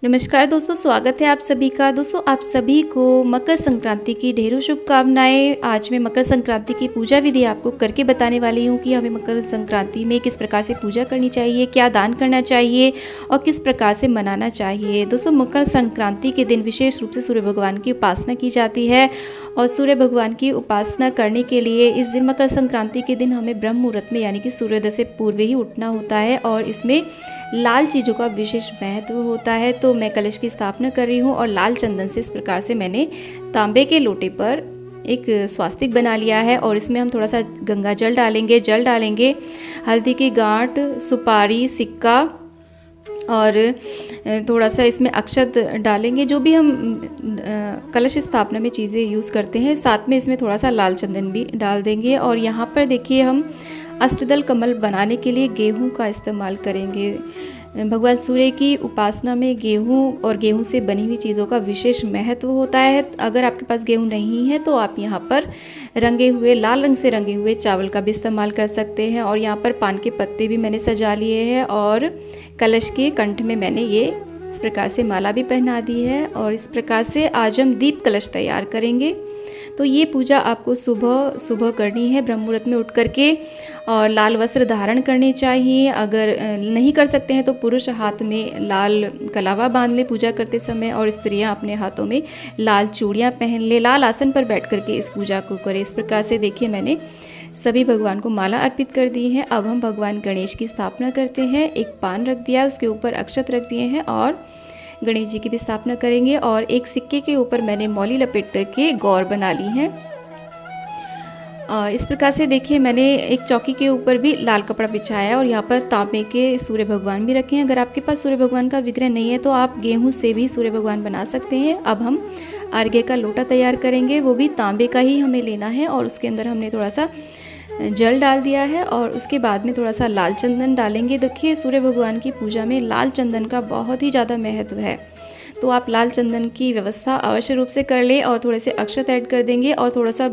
नमस्कार दोस्तों, स्वागत है आप सभी का। दोस्तों, आप सभी को मकर संक्रांति की ढेरों शुभकामनाएं। आज मैं मकर संक्रांति की पूजा विधि आपको करके बताने वाली हूँ कि हमें मकर संक्रांति में किस प्रकार से पूजा करनी चाहिए, क्या दान करना चाहिए और किस प्रकार से मनाना चाहिए। दोस्तों, मकर संक्रांति के दिन विशेष रूप से सूर्य भगवान की उपासना की जाती है और सूर्य भगवान की उपासना करने के लिए इस दिन मकर संक्रांति के दिन हमें ब्रह्म मुहूर्त में यानी कि सूर्योदय से पूर्व ही उठना होता है और इसमें लाल चीज़ों का विशेष महत्व होता है। तो मैं कलश की स्थापना कर रही हूँ और लाल चंदन से इस प्रकार से मैंने तांबे के लोटे पर एक स्वास्तिक बना लिया है और इसमें हम थोड़ा सा गंगा जल डालेंगे, हल्दी की गांठ, सुपारी, सिक्का और थोड़ा सा इसमें अक्षत डालेंगे। जो भी हम कलश स्थापना में चीज़ें यूज़ करते हैं, साथ में इसमें थोड़ा सा लाल चंदन भी डाल देंगे। और यहाँ पर देखिए, हम अष्टदल कमल बनाने के लिए गेहूं का इस्तेमाल करेंगे। भगवान सूर्य की उपासना में गेहूं और गेहूं से बनी हुई चीज़ों का विशेष महत्व होता है। अगर आपके पास गेहूं नहीं है तो आप यहाँ पर लाल रंग से रंगे हुए चावल का भी इस्तेमाल कर सकते हैं। और यहाँ पर पान के पत्ते भी मैंने सजा लिए हैं और कलश के कंठ में मैंने ये इस प्रकार से माला भी पहना दी है। और इस प्रकार से आज हम दीप कलश तैयार करेंगे। तो ये पूजा आपको सुबह सुबह करनी है ब्रह्म मुहूर्त में उठ करके, और लाल वस्त्र धारण करने चाहिए। अगर नहीं कर सकते हैं तो पुरुष हाथ में लाल कलावा बांध ले पूजा करते समय, और स्त्रियां अपने हाथों में लाल चूड़ियां पहन ले, लाल आसन पर बैठ करके इस पूजा को करें। इस प्रकार से देखिए, मैंने सभी भगवान को माला अर्पित कर दी है। अब हम भगवान गणेश की स्थापना करते हैं। एक पान रख दिया, उसके ऊपर अक्षत रख दिए हैं और गणेश जी की भी स्थापना करेंगे। और एक सिक्के के ऊपर मैंने मौली लपेट करके गौर बना ली है। इस प्रकार से देखिए, मैंने एक चौकी के ऊपर भी लाल कपड़ा बिछाया है और यहाँ पर तांबे के सूर्य भगवान भी रखे हैं। अगर आपके पास सूर्य भगवान का विग्रह नहीं है तो आप गेहूं से भी सूर्य भगवान बना सकते हैं। अब हम अर्घ्य का लोटा तैयार करेंगे, वो भी तांबे का ही हमें लेना है और उसके अंदर हमने थोड़ा सा जल डाल दिया है और उसके बाद में थोड़ा सा लाल चंदन डालेंगे। देखिए, सूर्य भगवान की पूजा में लाल चंदन का बहुत ही ज़्यादा महत्व है, तो आप लाल चंदन की व्यवस्था अवश्य रूप से कर लें। और थोड़े से अक्षत ऐड कर देंगे और थोड़ा सा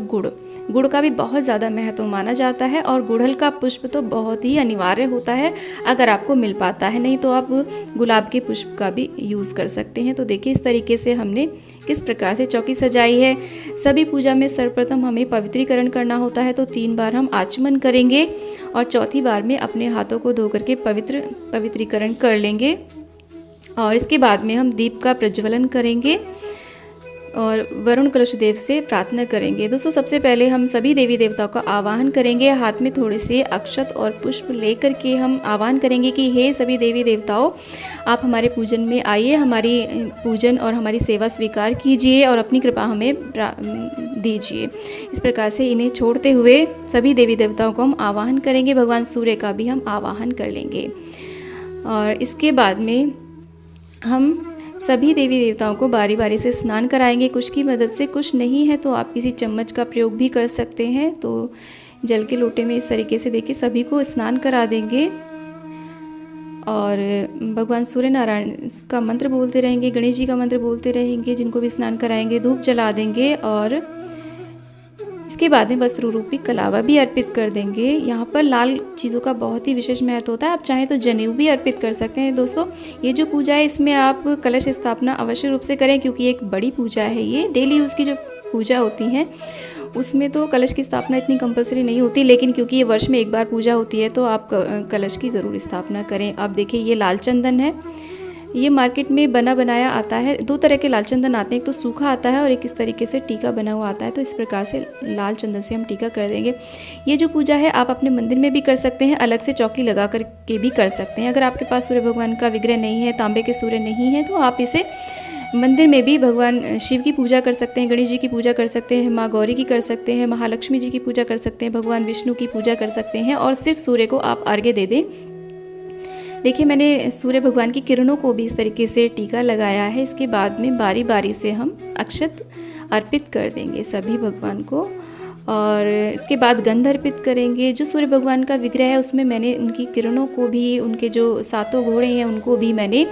गुड़ का भी बहुत ज़्यादा महत्व माना जाता है। और गुड़हल का पुष्प तो बहुत ही अनिवार्य होता है अगर आपको मिल पाता है, नहीं तो आप गुलाब के पुष्प का भी यूज़ कर सकते हैं। तो देखिए, इस तरीके से हमने किस प्रकार से चौकी सजाई है। सभी पूजा में सर्वप्रथम हमें पवित्रीकरण करना होता है, तो 3 बार हम आचमन करेंगे और चौथी बार में अपने हाथों को धो करके पवित्रीकरण कर लेंगे। और इसके बाद में हम दीप का प्रज्वलन करेंगे और वरुण कलश देव से प्रार्थना करेंगे। दोस्तों, सबसे पहले हम सभी देवी देवताओं का आवाहन करेंगे। हाथ में थोड़े से अक्षत और पुष्प लेकर के हम आवाहन करेंगे कि हे सभी देवी देवताओं, आप हमारे पूजन में आइए, हमारी पूजन और हमारी सेवा स्वीकार कीजिए और अपनी कृपा हमें दीजिए। इस प्रकार से इन्हें छोड़ते हुए सभी देवी देवताओं को हम आवाहन करेंगे। भगवान सूर्य का भी हम आवाहन कर लेंगे। और इसके बाद में हम सभी देवी देवताओं को बारी बारी से स्नान कराएंगे, कुछ की मदद से। कुछ नहीं है तो आप किसी चम्मच का प्रयोग भी कर सकते हैं। तो जल के लोटे में इस तरीके से देखिए सभी को स्नान करा देंगे और भगवान सूर्य नारायण का मंत्र बोलते रहेंगे, गणेश जी का मंत्र बोलते रहेंगे। जिनको भी स्नान कराएंगे धूप जला देंगे और इसके बाद में वस्त्र रूपी कलावा भी अर्पित कर देंगे। यहाँ पर लाल चीज़ों का बहुत ही विशेष महत्व होता है। आप चाहें तो जनेऊ भी अर्पित कर सकते हैं। दोस्तों, ये जो पूजा है इसमें आप कलश स्थापना अवश्य रूप से करें, क्योंकि एक बड़ी पूजा है। ये डेली यूज़ की जो पूजा होती है उसमें तो कलश की स्थापना इतनी कंपलसरी नहीं होती, लेकिन क्योंकि ये वर्ष में एक बार पूजा होती है तो आप कलश की ज़रूर स्थापना करें। अब देखिए, ये लाल चंदन है, ये मार्केट में बना बनाया आता है। 2 तरह के लाल चंदन आते हैं, एक तो सूखा आता है और एक इस तरीके से टीका बना हुआ आता है। तो इस प्रकार से लाल चंदन से हम टीका कर देंगे। ये जो पूजा है आप अपने मंदिर में भी कर सकते हैं, अलग से चौकी लगा कर के भी कर सकते हैं। अगर आपके पास सूर्य भगवान का विग्रह नहीं है, तांबे के सूर्य नहीं है, तो आप इसे मंदिर में भी भगवान शिव की पूजा कर सकते हैं, गणेश जी की पूजा कर सकते हैं, माँ गौरी की कर सकते हैं, महालक्ष्मी जी की पूजा कर सकते हैं, भगवान विष्णु की पूजा कर सकते हैं और सिर्फ सूर्य को आप अर्घ्य दे दें। देखिए, मैंने सूर्य भगवान की किरणों को भी इस तरीके से टीका लगाया है। इसके बाद में बारी बारी से हम अक्षत अर्पित कर देंगे सभी भगवान को और इसके बाद गंध अर्पित करेंगे। जो सूर्य भगवान का विग्रह है उसमें मैंने उनकी किरणों को भी, उनके जो 7 घोड़े हैं उनको भी मैंने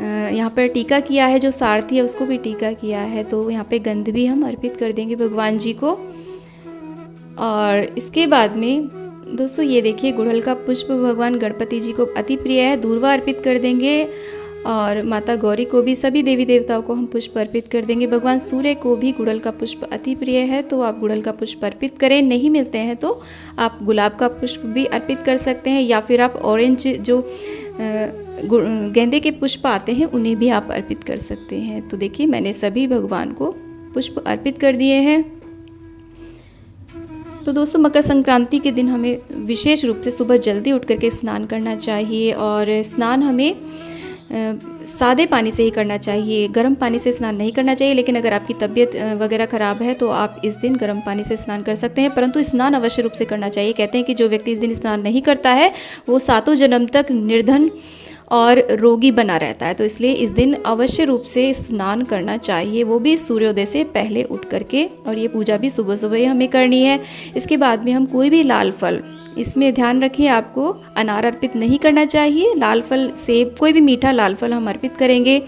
यहाँ पर टीका किया है। जो सारथी है उसको भी टीका किया है। तो यहाँ पे गंध भी हम अर्पित कर देंगे भगवान जी को। और इसके बाद में दोस्तों, ये देखिए, गुड़हल का पुष्प भगवान गणपति जी को अति प्रिय है, दूर्वा अर्पित कर देंगे। और माता गौरी को भी, सभी देवी देवताओं को हम पुष्प अर्पित कर देंगे। भगवान सूर्य को भी गुड़हल का पुष्प अति प्रिय है, तो आप गुड़हल का पुष्प अर्पित करें। नहीं मिलते हैं तो आप गुलाब का पुष्प भी अर्पित कर सकते हैं, या फिर आप ऑरेंज जो गेंदे के पुष्प आते हैं उन्हें भी आप अर्पित कर सकते हैं। तो देखिए मैंने सभी भगवान को पुष्प अर्पित कर दिए हैं। तो दोस्तों मकर संक्रांति के दिन हमें विशेष रूप से सुबह जल्दी उठ करके स्नान करना चाहिए, और स्नान हमें सादे पानी से ही करना चाहिए, गर्म पानी से स्नान नहीं करना चाहिए। लेकिन अगर आपकी तबीयत वगैरह ख़राब है तो आप इस दिन गर्म पानी से स्नान कर सकते हैं, परंतु स्नान अवश्य रूप से करना चाहिए। कहते हैं कि जो व्यक्ति इस दिन स्नान नहीं करता है वो 7 जन्म तक निर्धन और रोगी बना रहता है। तो इसलिए इस दिन अवश्य रूप से स्नान करना चाहिए, वो भी सूर्योदय से पहले उठ करके। और ये पूजा भी सुबह सुबह ही हमें करनी है। इसके बाद में हम कोई भी लाल फल, इसमें ध्यान रखिए आपको अनार अर्पित नहीं करना चाहिए। लाल फल, सेब, कोई भी मीठा लाल फल हम अर्पित करेंगे।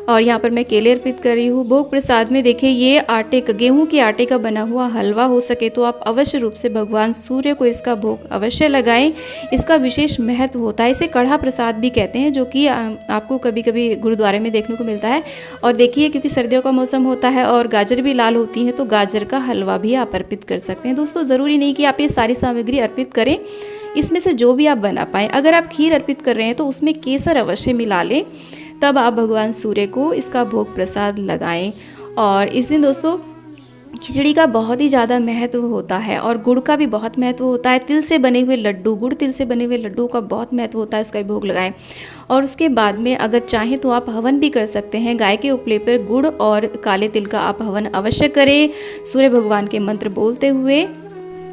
और यहाँ पर मैं केले अर्पित कर रही हूँ। भोग प्रसाद में देखिए ये आटे का, गेहूं के आटे का बना हुआ हलवा हो सके तो आप अवश्य रूप से भगवान सूर्य को इसका भोग अवश्य लगाएं। इसका विशेष महत्व होता है। इसे कढ़ा प्रसाद भी कहते हैं, जो कि आपको कभी कभी गुरुद्वारे में देखने को मिलता है। और देखिए क्योंकि सर्दियों का मौसम होता है और गाजर भी लाल होती हैं, तो गाजर का हलवा भी आप अर्पित कर सकते हैं। दोस्तों ज़रूरी नहीं कि आप ये सारी सामग्री अर्पित करें, इसमें से जो भी आप बना पाएँ। अगर आप खीर अर्पित कर रहे हैं तो उसमें केसर अवश्य मिला लें, तब आप भगवान सूर्य को इसका भोग प्रसाद लगाएं। और इस दिन दोस्तों खिचड़ी का बहुत ही ज़्यादा महत्व होता है, और गुड़ का भी बहुत महत्व होता है। तिल से बने हुए लड्डू, गुड़ तिल से बने हुए लड्डू का बहुत महत्व होता है, उसका भोग लगाएं। और उसके बाद में अगर चाहें तो आप हवन भी कर सकते हैं। गाय के उपले पर गुड़ और काले तिल का आप हवन अवश्य करें, सूर्य भगवान के मंत्र बोलते हुए।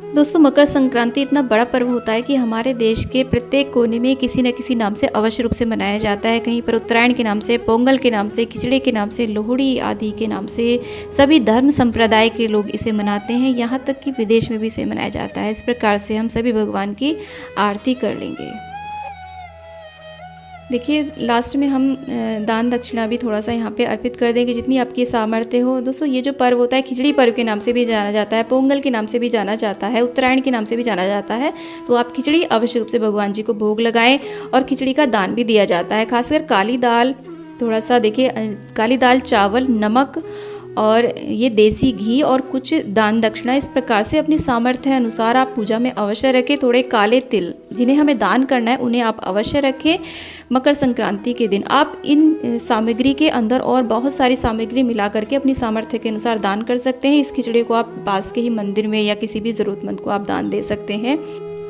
दोस्तों मकर संक्रांति इतना बड़ा पर्व होता है कि हमारे देश के प्रत्येक कोने में किसी न किसी नाम से अवश्य रूप से मनाया जाता है। कहीं पर उत्तरायण के नाम से, पोंगल के नाम से, खिचड़ी के नाम से, लोहड़ी आदि के नाम से सभी धर्म संप्रदाय के लोग इसे मनाते हैं। यहाँ तक कि विदेश में भी इसे मनाया जाता है। इस प्रकार से हम सभी भगवान की आरती कर लेंगे। देखिए लास्ट में हम दान दक्षिणा भी थोड़ा सा यहाँ पे अर्पित कर देंगे, जितनी आपकी सामर्थ्य हो। दोस्तों ये जो पर्व होता है खिचड़ी पर्व के नाम से भी जाना जाता है, पोंगल के नाम से भी जाना जाता है, उत्तरायण के नाम से भी जाना जाता है। तो आप खिचड़ी अवश्य रूप से भगवान जी को भोग लगाएं, और खिचड़ी का दान भी दिया जाता है। खासकर काली दाल, थोड़ा सा देखिए काली दाल, चावल, नमक और ये देसी घी और कुछ दान दक्षिणा, इस प्रकार से अपनी सामर्थ्य अनुसार आप पूजा में अवश्य रखें। थोड़े काले तिल जिन्हें हमें दान करना है उन्हें आप अवश्य रखें। मकर संक्रांति के दिन आप इन सामग्री के अंदर और बहुत सारी सामग्री मिला करके अपनी सामर्थ्य के अनुसार दान कर सकते हैं। इस खिचड़ी को आप पास के ही मंदिर में या किसी भी ज़रूरतमंद को आप दान दे सकते हैं।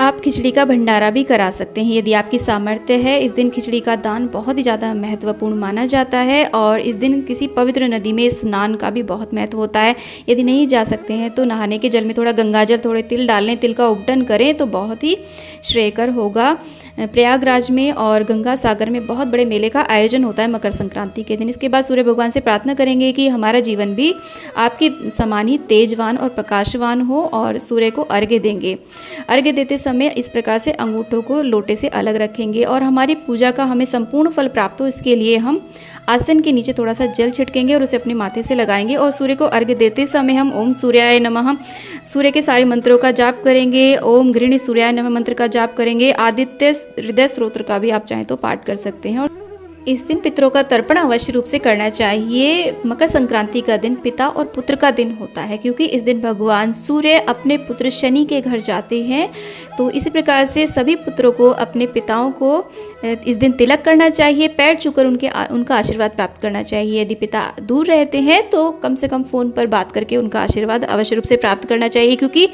आप खिचड़ी का भंडारा भी करा सकते हैं यदि आपकी सामर्थ्य है। इस दिन खिचड़ी का दान बहुत ही ज़्यादा महत्वपूर्ण माना जाता है, और इस दिन किसी पवित्र नदी में स्नान का भी बहुत महत्व होता है। यदि नहीं जा सकते हैं तो नहाने के जल में थोड़ा गंगाजल, थोड़े तिल डालें, तिल का उपटन करें तो बहुत ही श्रेयकर होगा। प्रयागराज में और गंगा सागर में बहुत बड़े मेले का आयोजन होता है मकर संक्रांति के दिन। इसके बाद सूर्य भगवान से प्रार्थना करेंगे कि हमारा जीवन भी आपके समान ही तेजवान और प्रकाशवान हो, और सूर्य को अर्घ्य देंगे। अर्घ्य देते समय इस प्रकार से अंगूठों को लोटे से अलग रखेंगे, और हमारी पूजा का हमें संपूर्ण फल प्राप्त हो इसके लिए हम आसन के नीचे थोड़ा सा जल छिड़केंगे और उसे अपने माथे से लगाएंगे। और सूर्य को अर्घ्य देते समय हम ओम सूर्याय नमः, सूर्य के सारे मंत्रों का जाप करेंगे। ओम घृणी सूर्याय नमः मंत्र का जाप करेंगे। आदित्य हृदय स्तोत्र का भी आप चाहें तो पाठ कर सकते हैं। और इस दिन पितरों का तर्पण अवश्य रूप से करना चाहिए। मकर संक्रांति का दिन पिता और पुत्र का दिन होता है, क्योंकि इस दिन भगवान सूर्य अपने पुत्र शनि के घर जाते हैं। तो इसी प्रकार से सभी पुत्रों को, अपने पिताओं को इस दिन तिलक करना चाहिए, पैर छूकर उनका आशीर्वाद प्राप्त करना चाहिए। यदि पिता दूर रहते हैं तो कम से कम फ़ोन पर बात करके उनका आशीर्वाद अवश्य रूप से प्राप्त करना चाहिए, क्योंकि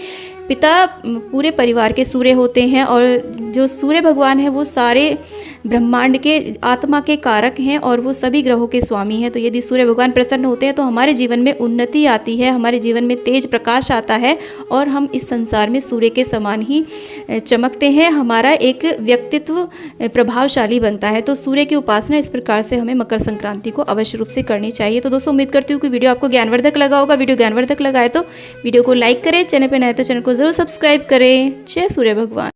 पिता पूरे परिवार के सूर्य होते हैं, और जो सूर्य भगवान है वो सारे ब्रह्मांड के आत्मा के कारक हैं, और वो सभी ग्रहों के स्वामी हैं। तो यदि सूर्य भगवान प्रसन्न होते हैं तो हमारे जीवन में उन्नति आती है, हमारे जीवन में तेज प्रकाश आता है, और हम इस संसार में सूर्य के समान ही चमकते हैं। हमारा एक व्यक्तित्व प्रभावशाली बनता है। तो सूर्य की उपासना इस प्रकार से हमें मकर संक्रांति को अवश्य रूप से करनी चाहिए। तो दोस्तों उम्मीद करती हूँ कि वीडियो आपको ज्ञानवर्धक लगा होगा। वीडियो ज्ञानवर्धक लगा है तो वीडियो को लाइक करें, चैनल पर नए तो चैनल को जरूर सब्सक्राइब करें। जय सूर्य भगवान।